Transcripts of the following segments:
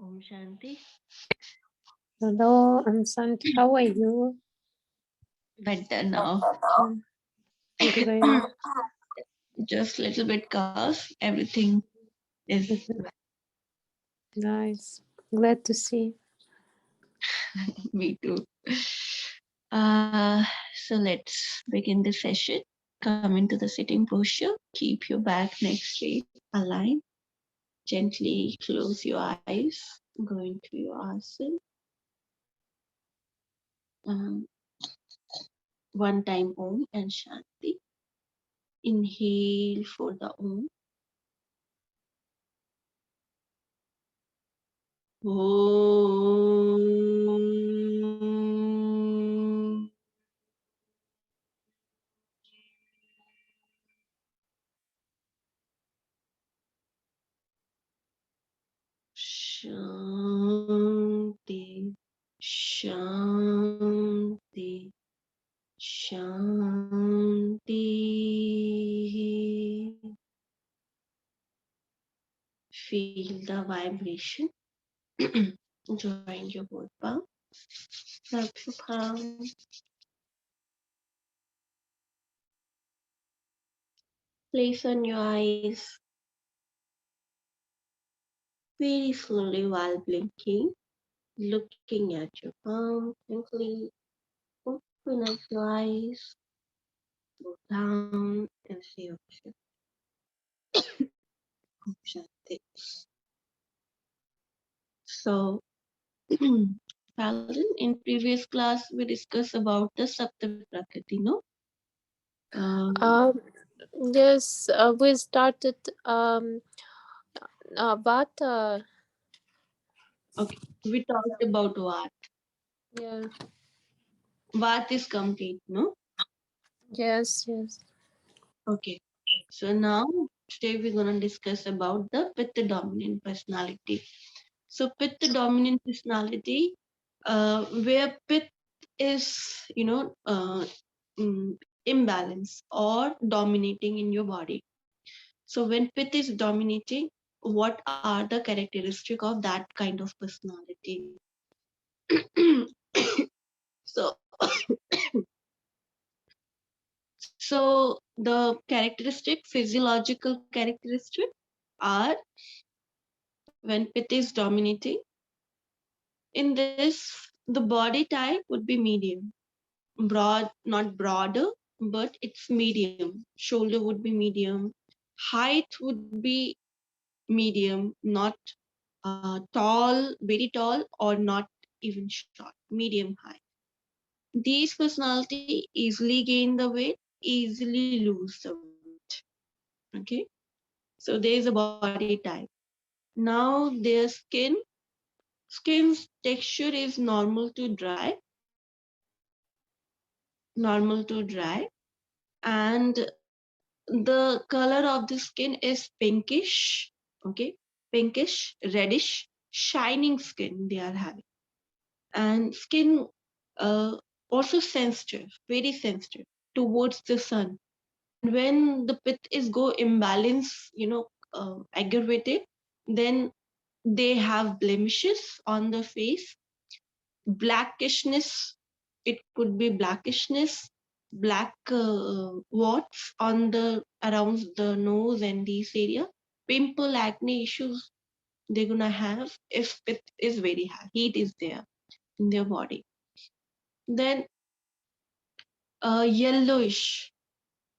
Om Shanti. Hello, I'm Santi. How are you? Better now. Great. Just a little bit cough. Everything is Nice. Glad to see. me too. So let's begin the session. Come into the sitting posture. Keep your back, neck straight, aligned. Gently close your eyes. Go into your asana. Um, One time Om and Shanti. Inhale for the Om. Om. Shanti, Shanti, Shanti. Feel the vibration. Join your both palm. Rub your palm. Place on your eyes very slowly while blinking. Looking at your palm, simply open up your eyes, go down and see your Shanti. So, Paladin, in previous class we discussed about the saptprakarti, no? Um, yes, we started Vata. Okay, we talked about Vat. Yeah. Vat is complete, no? Yes, yes. Okay. So now today we're gonna discuss about the Pitta dominant personality. So Pitta dominant personality, where Pitta is, imbalance or dominating in your body. So when Pitta is dominating, what are the characteristics of that kind of personality? so so the physiological characteristic are when Pitta is dominating. In this, the body type would be medium, broad, not broader, but it's medium. Shoulder would be medium. Height would be medium, not tall, very tall, or not even short, medium height. These personality easily gain the weight, easily lose the weight. Okay, so there is a body type. Now their skin's texture is normal to dry, and the color of the skin is pinkish. Okay, pinkish, reddish, shining skin they are having, and skin also sensitive, very sensitive towards the sun. And when the pith is go imbalance, aggravated, then they have blemishes on the face, blackishness. It could be blackishness, black warts on the around the nose and this area, pimple, acne issues they're gonna have if it is very high, heat is there in their body. Then yellowish,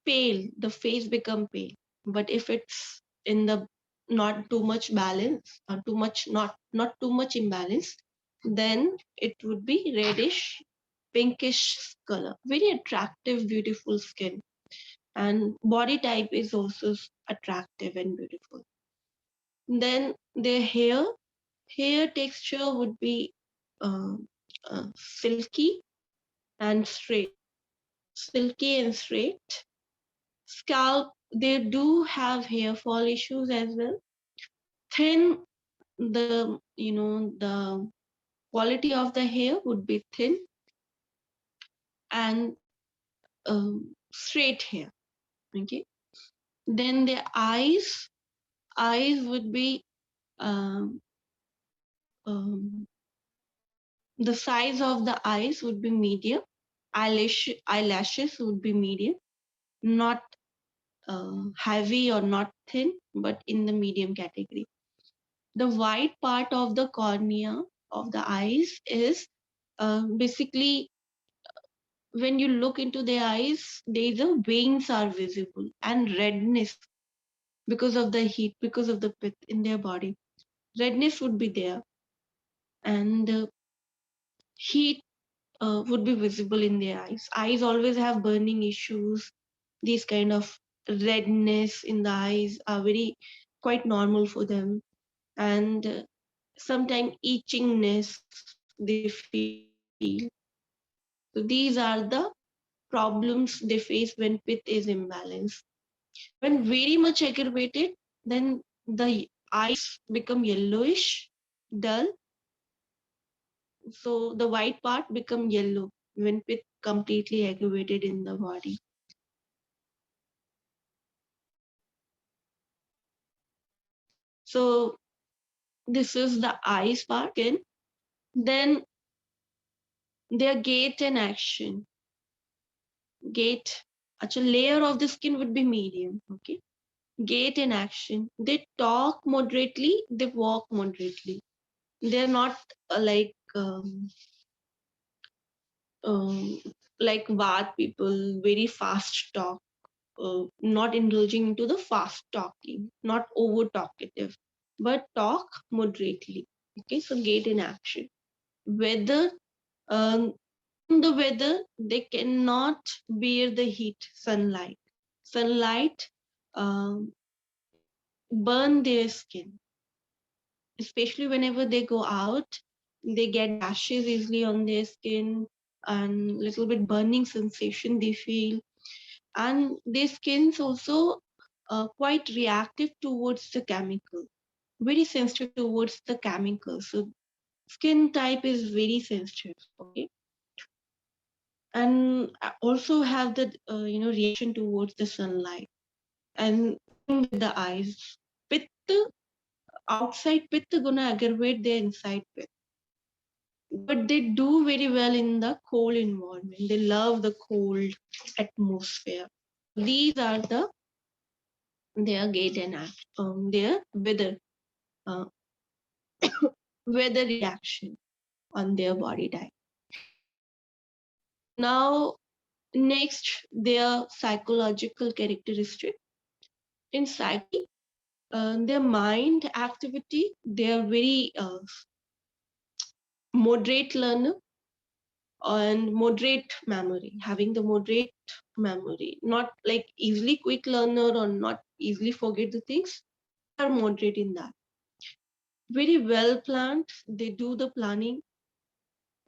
pale, the face become pale. But if it's in the not too much balance or too much not too much imbalance, then it would be reddish, pinkish color. Very attractive, beautiful skin, and body type is also attractive and beautiful. Then their hair texture would be uh, silky and straight, silky and straight. Scalp, they do have hair fall issues as well. Thin, the quality of the hair would be thin and straight hair. Okay. Then the eyes would be um, um, the size of the eyes would be medium, eyelashes would be medium, not heavy or not thin, but in the medium category. The white part of the cornea of the eyes is basically when you look into the eyes, the veins are visible and redness because of the heat, because of the pith in their body. Redness would be there, and heat would be visible in their eyes. Eyes always have burning issues. These kind of redness in the eyes are very quite normal for them, and sometimes itchingness they feel. So these are the problems they face when pith is imbalanced. When very much aggravated, then the eyes become yellowish, dull. So the white part become yellow when pith completely aggravated in the body. So this is the eyes part. Then their gait and action. Gait, actual layer of the skin would be medium. Okay. Gait and action. They talk moderately, they walk moderately. They're not um, like Vad people, very fast talk, not indulging into the fast talking, not over talkative, but talk moderately. Okay, so gait in action. Weather, in the weather, they cannot bear the heat, sunlight. Sunlight um, burn their skin, especially whenever they go out. They get rashes easily on their skin and little bit burning sensation they feel, and their skin's also quite reactive towards the chemical, very sensitive towards the chemical. So skin type is very sensitive. Okay, and also have the reaction towards the sunlight. And same with the eyes. Pitta, outside pitta gonna aggravate their inside pitta, but they do very well in the cold environment. They love the cold atmosphere. These are their gait and their uh, weather reaction on their body type. Now, next, their psychological characteristic. In psyche, their mind activity, they are very moderate learner and moderate memory, having the moderate memory, not like easily quick learner or not easily forget the things. They are moderate in that. Very well planned. They do the planning,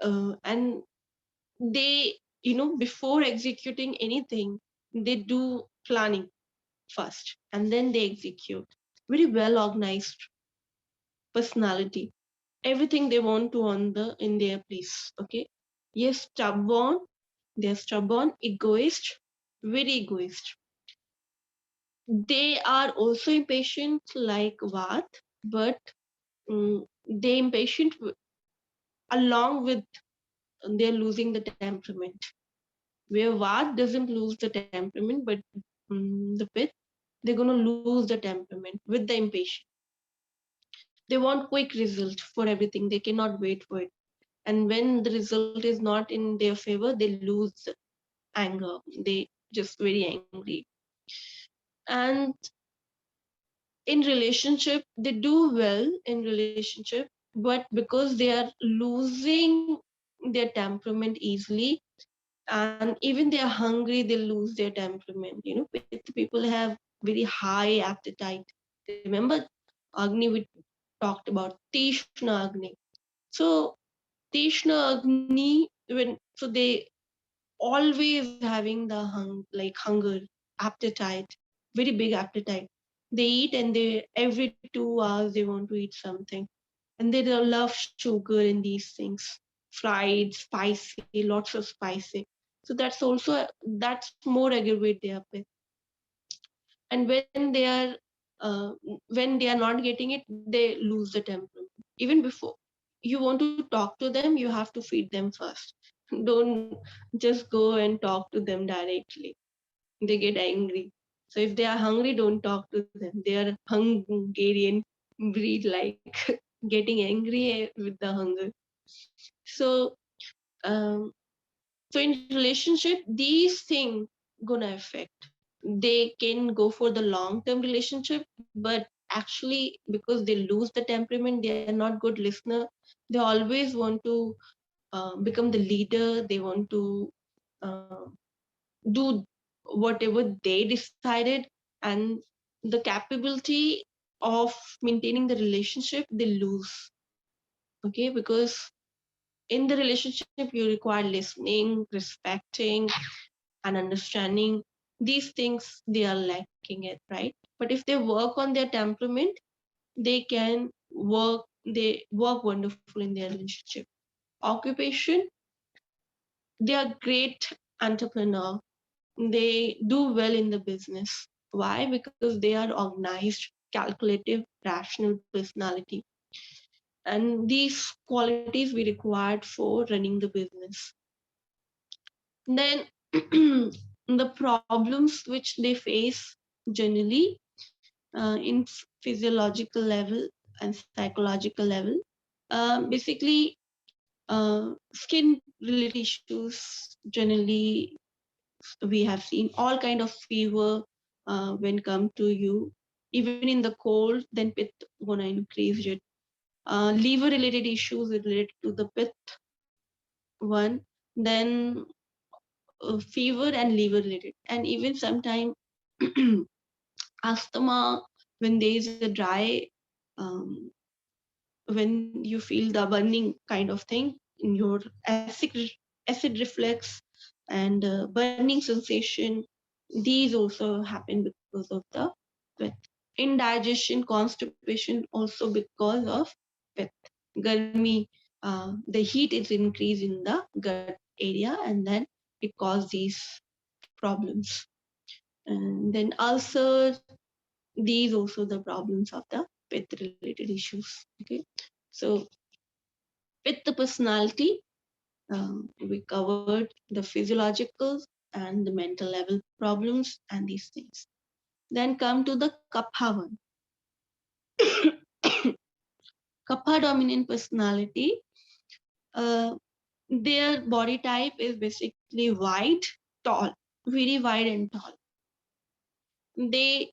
and they, before executing anything, they do planning first and then they execute. Very well organized personality. Everything they want to on the in their place. Okay. Yes, stubborn. They're stubborn, egoist, very egoist. They are also impatient like Vat, but they impatient along with they're losing the temperament. Where Vat doesn't lose the temperament, but the Pith, they're gonna lose the temperament with the impatience. They want quick result for everything. They cannot wait for it. And when the result is not in their favor, they lose anger. They just very angry. And in relationship, they do well in relationship, but because they are losing their temperament easily, and even they are hungry, they lose their temperament. People have very high appetite. Remember Agni, we talked about Tishna Agni. So Tishna Agni, so they always having the hunger, appetite, very big appetite. They eat and they every 2 hours they want to eat something, and they love sugar in these things, fried, spicy, lots of spicy. So that's more aggravate their pet. And uh, when they are not getting it, they lose the temperament even before. you want to talk to them, you have to feed them first. Don't just go and talk to them directly. They get angry. So if they are hungry, don't talk to them. They are Hungarian breed, like getting angry with the hunger. So um, so in relationship, these things gonna affect. They can go for the long term relationship, but actually because they lose the temperament, they are not good listener. They always want to become the leader. They want to uh, do whatever they decided, and the capability of maintaining the relationship they lose. Okay, because in the relationship you require listening, respecting, and understanding. These things they are lacking it, right? But if they work on their temperament, they work wonderful in their relationship. Occupation, they are great entrepreneur. They do well in the business. Why? Because they are organized, calculative, rational personality. And these qualities we required for running the business. Then the problems which they face generally in physiological level and psychological level, basically skin related issues. Generally we have seen all kind of fever when come to you. Even in the cold, then pit gonna increase it. Liver related issues related to the pit one. Then fever and liver related, and even sometimes asthma, when there is a dry, um, when you feel the burning kind of thing in your acid reflux, and burning sensation. These also happen because of the pit. Indigestion, constipation, also because of pit. Garmi, the heat is increased in the gut area, and then it causes these problems. And then ulcers, these also the problems of the pit related issues. Okay, so with the personality, we covered the physiological and the mental level problems and these things. Then come to the kapha one. Kapha dominant personality, uh, their body type is basically wide, tall, very wide and tall. They,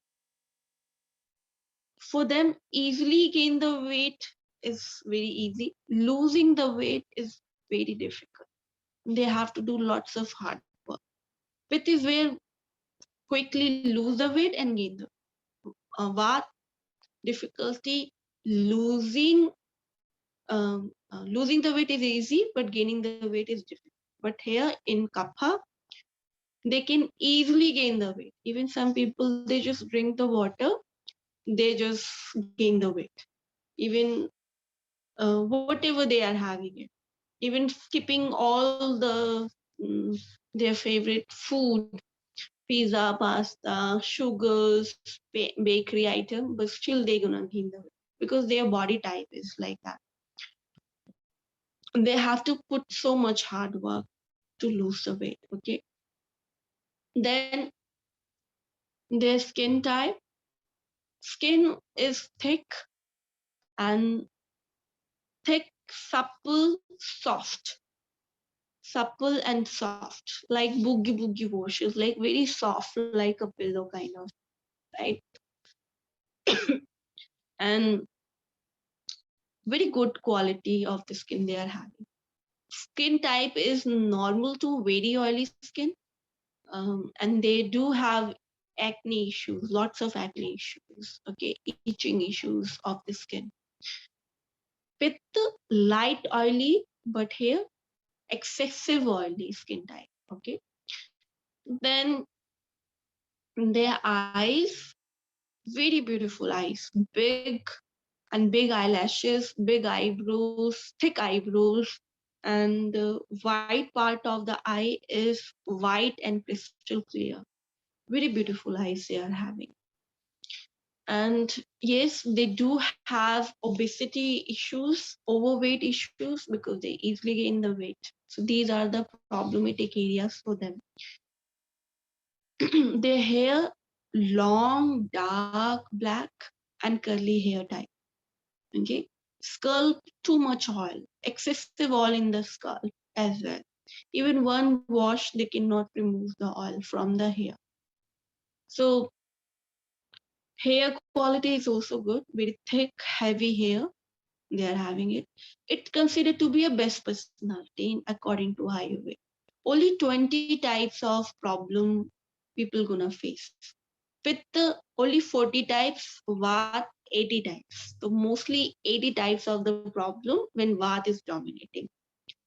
for them, easily gain the weight is very easy. Losing the weight is very difficult. They have to do lots of hard work. With is where quickly lose the weight and gain the what difficulty. Losing losing the weight is easy, but gaining the weight is difficult. But here in kapha, they can easily gain the weight. Even some people, they just drink the water, they just gain the weight. Even whatever they are having it, even skipping all the their favorite food, pizza, pasta, sugars, bakery item, but still they're gonna gain the weight because their body type is like that. They have to put so much hard work to lose the weight. Okay, then their skin type. Skin is and thick, supple and soft, like boogie washes, like very soft, like a pillow kind of, right? And very good quality of the skin they are having. Skin type is normal to very oily skin, and they do have acne issues, lots of acne issues, okay, itching issues of the skin. With the light oily, but here excessive oily skin type. Okay, then their eyes, very beautiful eyes, big eyelashes, big eyebrows, thick eyebrows, and the white part of the eye is white and crystal clear. Very beautiful eyes they are having. And yes, they do have obesity issues, overweight issues, because they easily gain the weight. So these are the problematic areas for them. Their hair long, dark, black, and curly hair type. Okay, skull too much oil, excessive oil in the skull as well. Even one wash, they cannot remove the oil from the hair. So hair quality is also good, very thick, heavy hair. They are having it. It's considered to be a best personality according to Ayurveda. Only 20 types of problem people gonna face. With the only 40 types, Vata 80 types. So mostly 80 types of the problem when Vata is dominating.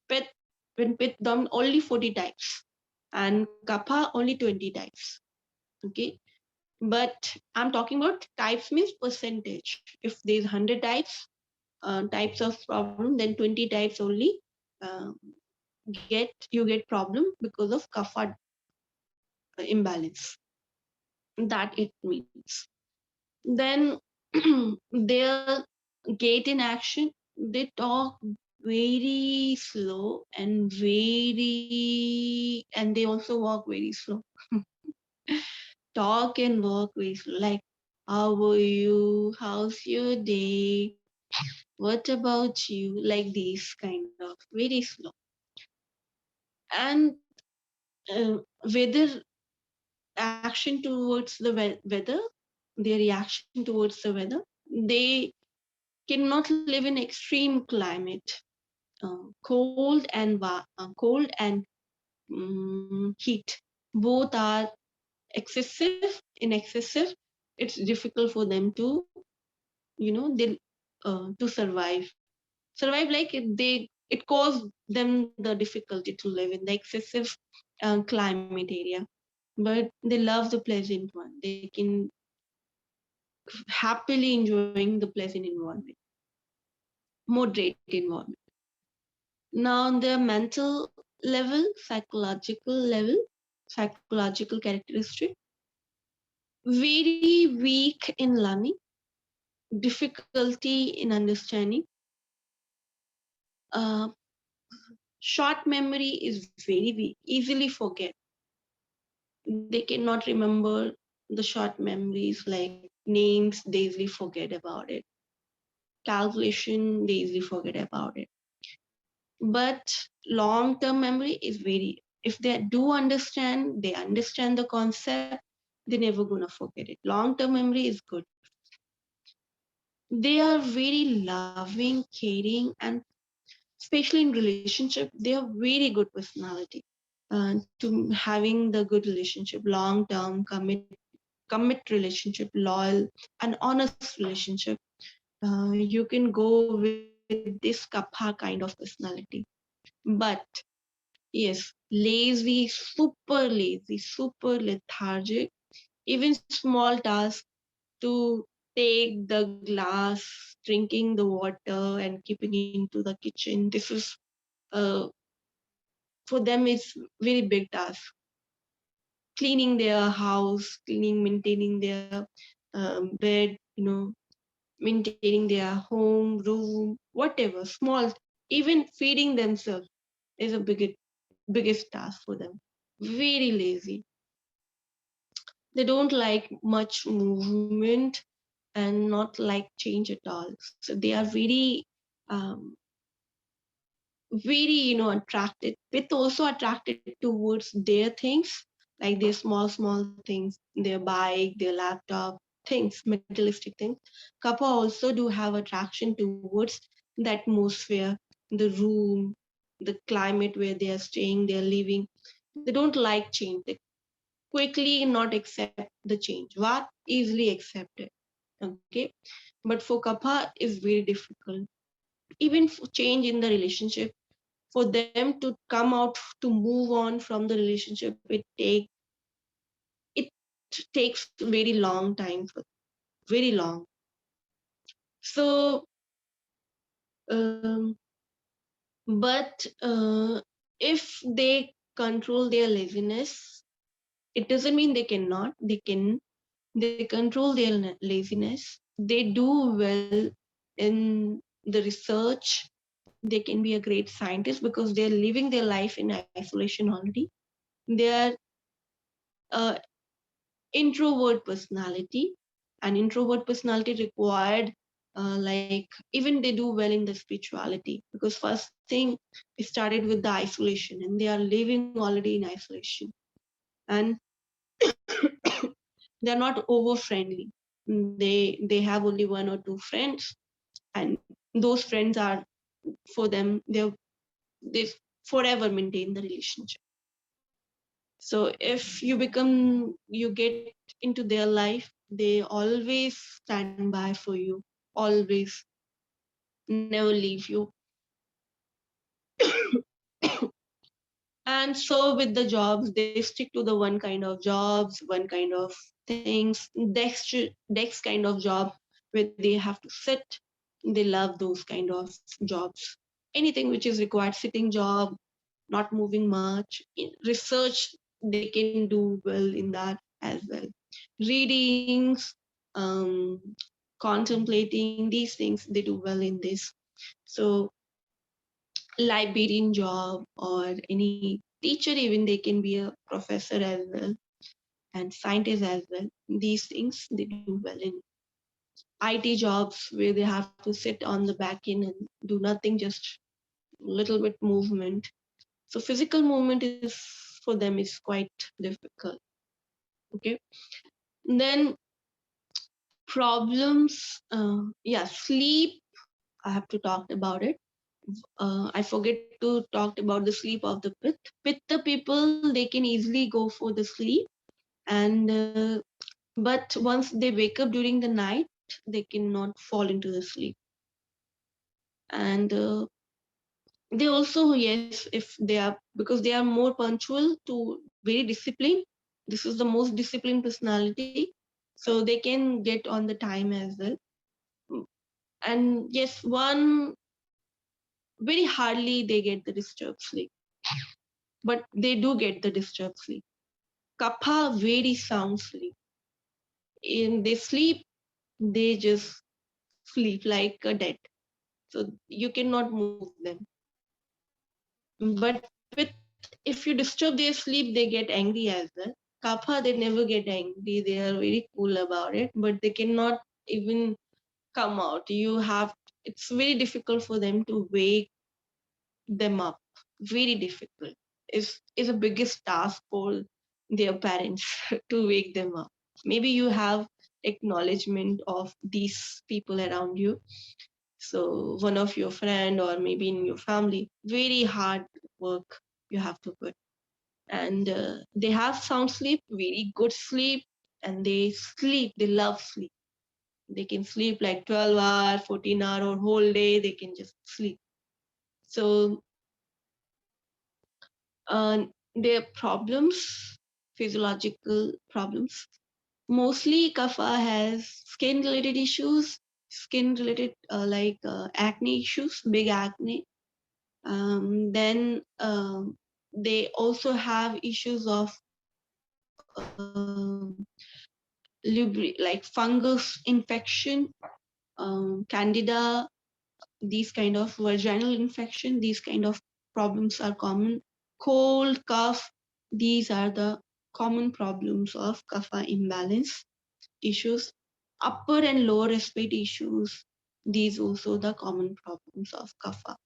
Pit, when Pit only 40 types. And Kapha only 20 types. Okay. But I'm talking about types means percentage. If there's 100 types of problem, then 20 types only uh, you get problem because of kapha imbalance. That it means. Then their gait in action, they talk very slow and they also walk very slow. Talk and walk very slow, like how are you, how's your day, what about you, like these kind of very slow. And whether action towards the weather, their reaction towards the weather, they cannot live in extreme climate. Cold and heat, both are excessive. In excessive, it's difficult for them to, they to survive, like it caused them the difficulty to live in the excessive climate area. But they love the pleasant one. They can happily enjoying the pleasant environment, moderate environment. Now on the mental level, psychological characteristic, very weak in learning, difficulty in understanding, uh, short memory is very weak, easily forget. They cannot remember the short memories like names, they easily forget about it. Calculation, they easily forget about it. But long term memory is very, if they do understand, they understand the concept, they're never gonna forget it. Long term memory is good. They are very loving, caring, and especially in relationship, they are very good personality. To having the good relationship, long term commit relationship, loyal and honest relationship, you can go with this kapha kind of personality. But yes, lazy, super lethargic. Even small tasks, to take the glass, drinking the water, and keeping it into the kitchen. This is uh, for them it's very big task. Cleaning their house, maintaining their bed, maintaining their home, room, whatever, small, even feeding themselves is a biggest task for them. Very lazy. They don't like much movement and not like change at all. So they are um, very, attracted, with also attracted towards their things, like their small things, their bike, their laptop, things, materialistic things. Kappa also do have attraction towards the atmosphere, the room, the climate where they are staying, they are living. They don't like change. They quickly not accept the change. What easily accepted. Okay. But for kapha is very difficult. Even for change in the relationship, for them to come out, to move on from the relationship, it takes very long time, for very long. So um, but if they control their laziness, it doesn't mean they cannot, they can. they control their laziness, they do well in the research, they can be a great scientist because they're living their life in isolation already. They are introvert personality, and introvert personality required like even they do well in the spirituality, because first thing it started with the isolation and they are living already in isolation, and they're not over friendly. They have only one or two friends, and those friends are for them, they forever maintain the relationship. So if you get into their life, they always stand by for you, always, never leave you. And so with the jobs, they stick to the one kind of jobs, one kind of things, desk kind of job where they have to sit. They love those kind of jobs. Anything which is required sitting job, not moving much. In research, they can do well in that as well. Readings, um, contemplating these things, they do well in this. So librarian job or any teacher, even they can be a professor as well, and scientist as well. These things they do well in. IT jobs where they have to sit on the back end and do nothing, just little bit movement. So physical movement is for them is quite difficult. Okay. Then problems, yeah, sleep. I have to talk about it. I forget to talk about the sleep of the pit. Pitta people, they can easily go for the sleep, and but once they wake up during the night, they cannot fall into the sleep. And they also, yes, if they are, because they are more punctual to very disciplined. This is the most disciplined personality, so they can get on the time as well. And yes, one, very hardly they get the disturbed sleep, but they do get the disturbed sleep. Kapha, very sound sleep. In they sleep, they just sleep like a dead. So you cannot move them. But if you disturb their sleep, they get angry as well. Kapha, they never get angry. They are very cool about it, but they cannot even come out. It's very difficult for them to wake them up. Very difficult. Is a biggest task for their parents to wake them up. Maybe you have acknowledgement of these people around you. So one of your friend or maybe in your family, very hard work you have to put. And they have sound sleep, very good sleep, and they love sleep. They can sleep like 12 hour, 14 hour or whole day, they can just sleep. So their problems, physiological problems. Mostly kapha has skin related issues, skin related acne issues, big acne. Then they also have issues of like fungus infection, candida, these kind of vaginal infection, these kind of problems are common. Cold, cough, these are the common problems of kapha imbalance issues. Upper and lower respiratory issues, these also the common problems of kapha.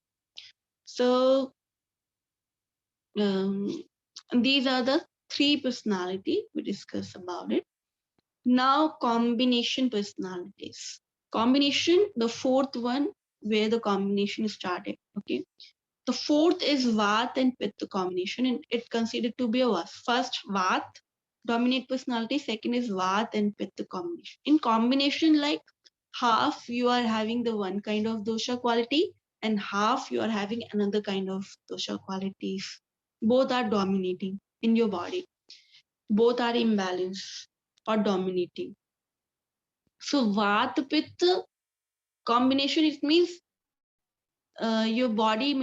So um, these are the three personality we discuss about it. Now combination personalities. Combination, the fourth one where the combination started. Okay. The fourth is Vat and Pitta combination, and it considered to be a was. First Vat, dominate personality. Second is Vat and Pitta combination. In combination, like half you are having the one kind of dosha quality, and half you are having another kind of dosha qualities. Both are dominating in your body. Both are imbalanced or dominating. So Vat Pitta combination, it means your body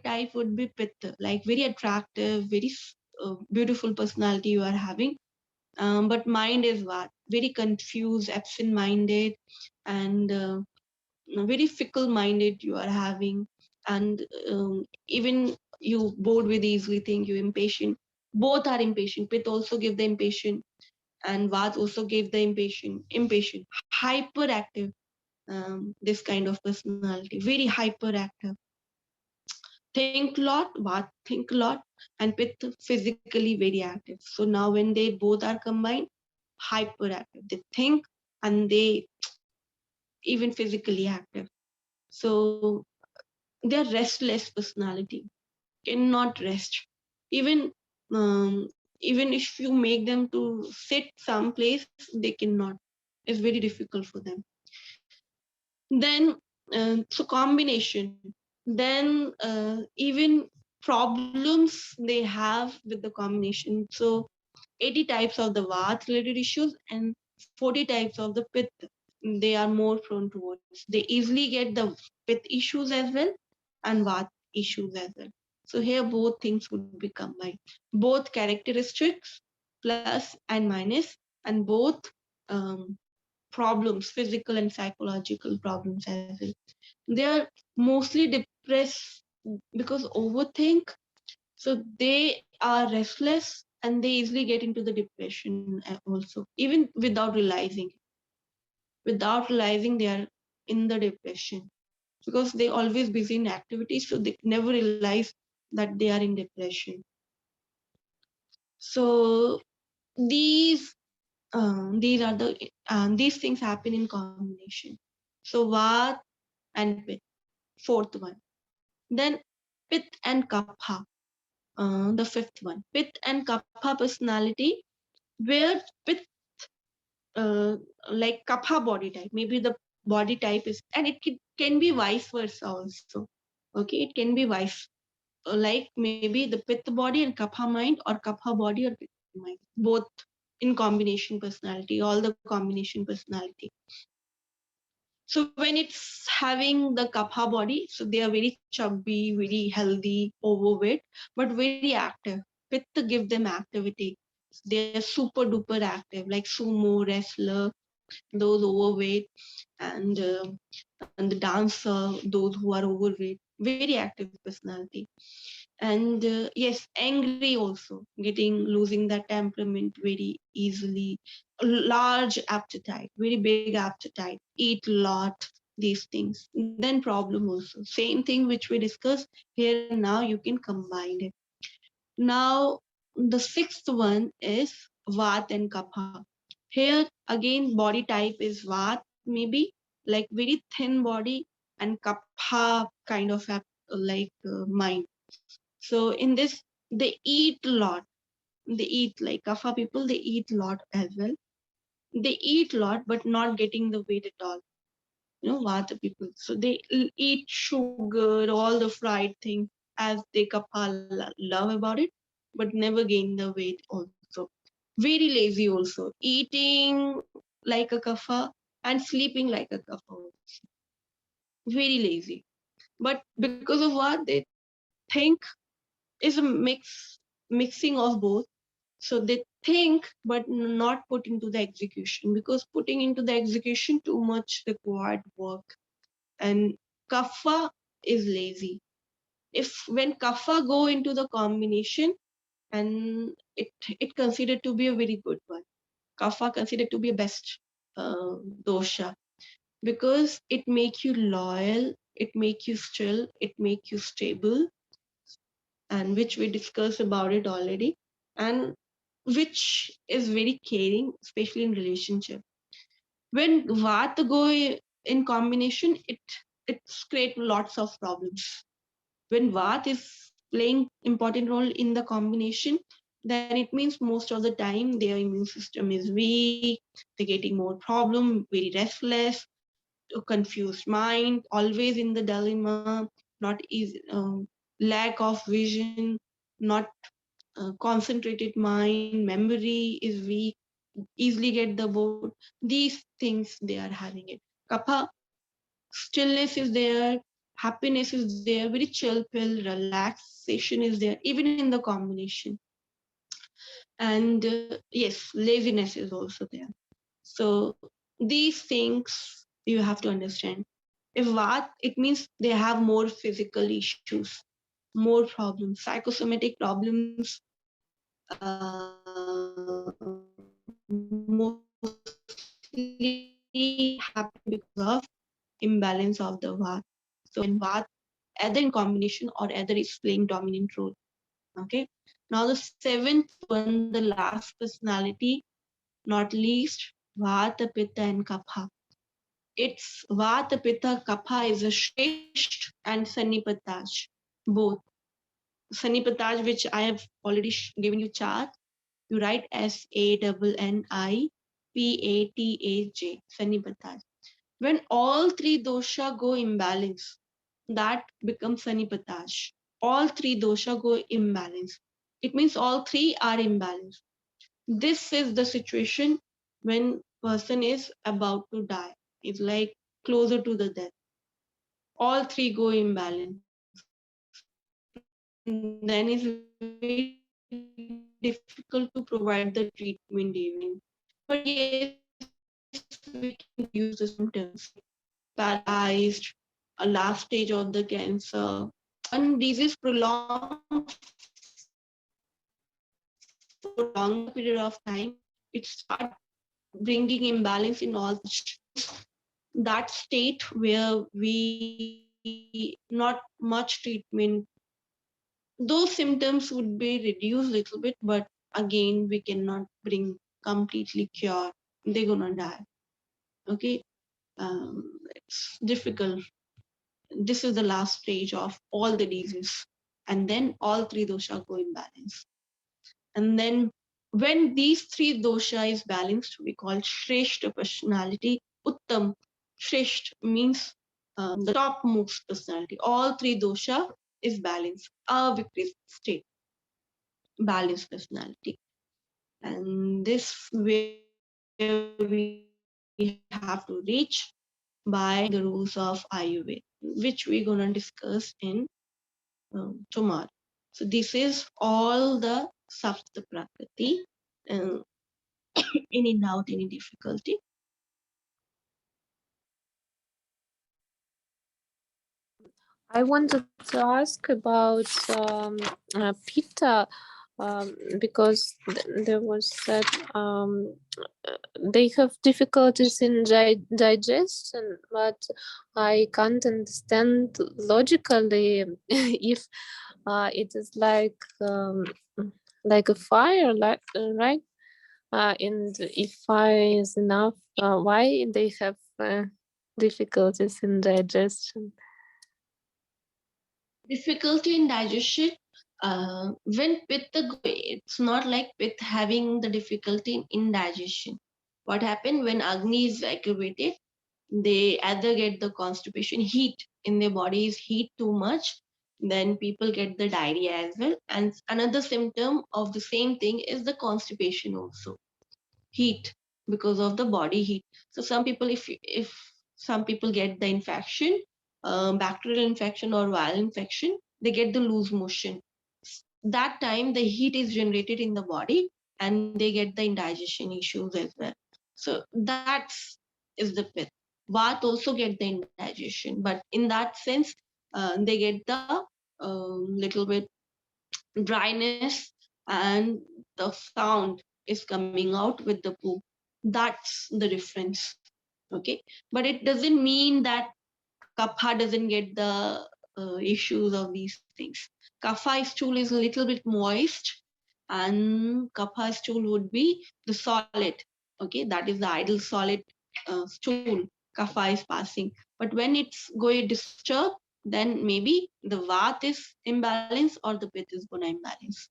type would be pitta, like very attractive, very beautiful personality you are having. But mind is what? Very confused, absent-minded, and very fickle-minded you are having, and even you bored with easily thing, you impatient. Both are impatient. Pit also give the impatient, and Vat also gave the impatient, hyperactive. This kind of personality, very hyperactive. Think lot, Vat think a lot, and Pit physically very active. So now when they both are combined, hyperactive. They think and they even physically active. So they're restless personality, cannot rest. Even even if you make them to sit someplace, they cannot. It's very difficult for them. Then so combination. Then even problems they have with the combination. So 80 types of the Vata related issues and 40 types of the Pitta. They are more prone towards. They easily get the Pitta issues as well and Vata issues as well. So here both things would be combined. Both characteristics, plus and minus, and both um, problems, physical and psychological problems as well. They are mostly depressed because overthink, so they are restless and they easily get into the depression also, even without realizing. Without realizing, they are in the depression because they always busy in activities, so they never realize that they are in depression. So these these are the these things happen in combination. So Vat and Pit, fourth one. Then Pit and Kapha, the fifth one. Pit and Kapha personality, where Pit like kapha body type, maybe the body type is, and it can be vice versa also. Okay, it can be vice, like maybe the pitta body and kapha mind, or kapha body or pitta mind, both in combination personality, all the combination personality. So when it's having the kapha body, so they are very chubby, very healthy, overweight, but very active. Pitta give them activity. They are super duper active, like sumo wrestler, those overweight, and the dancer, those who are overweight, very active personality. And yes, angry also, getting losing that temperament very easily. Large appetite, very big appetite, eat a lot, these things. Then problem also, same thing which we discussed here. Now you can combine it. Now the sixth one is Vat and Kapha. Here again, body type is Vat, maybe like very thin body, and Kapha kind of like mind. So in this, they eat a lot. They eat like Kapha people. They eat a lot as well. They eat a lot, but not getting the weight at all. Vata people. So they eat sugar, all the fried things, as they Kapha love about it, but never gain the weight also. Very lazy also, eating like a kapha and sleeping like a kapha also. Very lazy. But because of what they think is a mixing of both. So they think but not put into the execution, because putting into the execution too much required work. And kapha is lazy. If when kapha go into the combination, and it considered to be a very good one. Kapha considered to be a best dosha, because it make you loyal, it make you still, it make you stable, and which we discussed about it already, and which is very caring, especially in relationship. When Vata go in combination, it's create lots of problems. When Vata is playing important role in the combination, then it means most of the time their immune system is weak, they're getting more problem, very restless, a confused mind, always in the dilemma, not easy, lack of vision, not concentrated mind, memory is weak, easily get the bored. These things they are having it. Kapha, stillness is there, happiness is there, very chill pill, relaxation is there, even in the combination. and yes, laziness is also there. So these things you have to understand. If Vat, it means they have more physical issues, more problems, psychosomatic problems, mostly happen because of imbalance of the Vat. So when Vat either in combination or either is playing dominant role. Okay. Now the seventh one, the last personality, not least, Vata, Pitta and Kapha. It's Vata, Pitta, Kapha is a Shresht and Sanipataj, both. Sanipataj, which I have already given you chart, you write Sanipataj. When all three dosha go imbalance, that becomes Sanipataj. All three dosha go imbalance. It means all three are imbalanced. This is the situation when person is about to die. It's like closer to the death. All three go imbalance. Then it's very difficult to provide the treatment even. But yes, we can reduce the symptoms like paralyzed, a last stage of the cancer. When disease prolongs for a longer period of time, it start bringing imbalance in all the tissues. That is that state where we not much treatment, those symptoms would be reduced little bit, but again we cannot bring completely cure. They're gonna die. Okay. It's difficult. This is the last stage of all the diseases, and then all three dosha go imbalance. And then when these three dosha is balanced, we call Shreshta personality. Uttam. Shresht means the topmost personality. All three dosha is balanced. A victory state, balanced personality. And this where we have to reach by following the rules of Ayurveda, which we're gonna discuss in tomorrow. So this is all the saptprakarti. Uh, any doubt, any difficulty? I wanted to ask about Pitta, because there was that they have difficulties in digestion, but I can't understand logically if it is like a fire, right? And if fire is enough, why they have difficulties in digestion? Difficulty in digestion. When pitta go, it's not like pitta having the difficulty in digestion. What happened when Agni is aggravated? They either get the constipation, heat in their body is heat too much, then people get the diarrhea as well. And another symptom of the same thing is the constipation also, heat, because of the body heat. So some people, if some people get the infection, bacterial infection or viral infection, they get the loose motion. That time the heat is generated in the body and they get the indigestion issues as well. So that's is the pith. Vat also get the indigestion, but in that sense, they get the little bit dryness, and the sound is coming out with the poop. That's the difference. Okay. But it doesn't mean that kapha doesn't get the issues of these things. Kapha stool is a little bit moist, and kapha stool would be the solid. Okay, that is the ideal solid stool kapha is passing. But when it's going disturbed, then maybe the vat is imbalance or the pith is going to imbalance.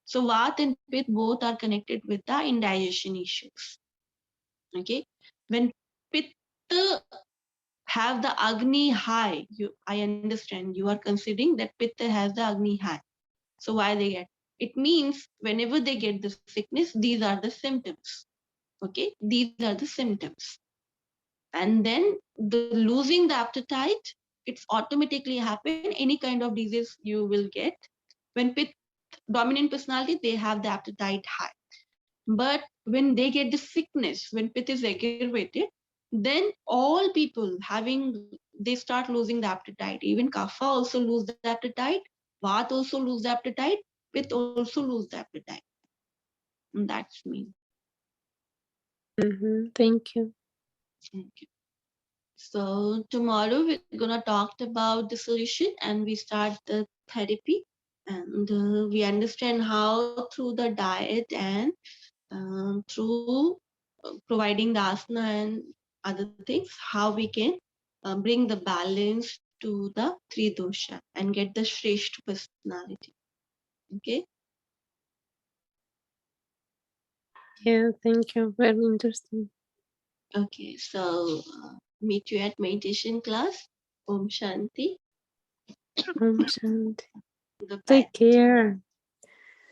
So vat and pith both are connected with the indigestion issues. Okay, when pitta have the Agni high, I understand you are considering that Pitta has the Agni high. So why they get? It means whenever they get the sickness, these are the symptoms. Okay, these are the symptoms. And then the losing the appetite, it's automatically happen. Any kind of disease you will get when Pitta dominant personality, they have the appetite high. But when they get the sickness, when Pitta is aggravated, then all people they start losing the appetite. Even Kapha also lose the appetite, Vata also lose the appetite, Pitta also lose the appetite. And that's me. Thank you. Okay. So tomorrow we're gonna talk about the solution and we start the therapy, and we understand how through the diet and through providing the asana and other things, how we can bring the balance to the three dosha and get the Shreshth personality. Okay. Yeah, thank you. Very interesting. Okay. So meet you at meditation class. Om Shanti. Om Shanti. Goodbye. Take care.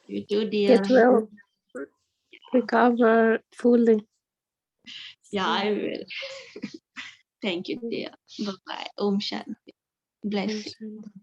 You too, dear. Get well. Recover fully. Yeah, I will. Thank you, dear. Bye bye. Om Shanti. Om Blessing. Shanti.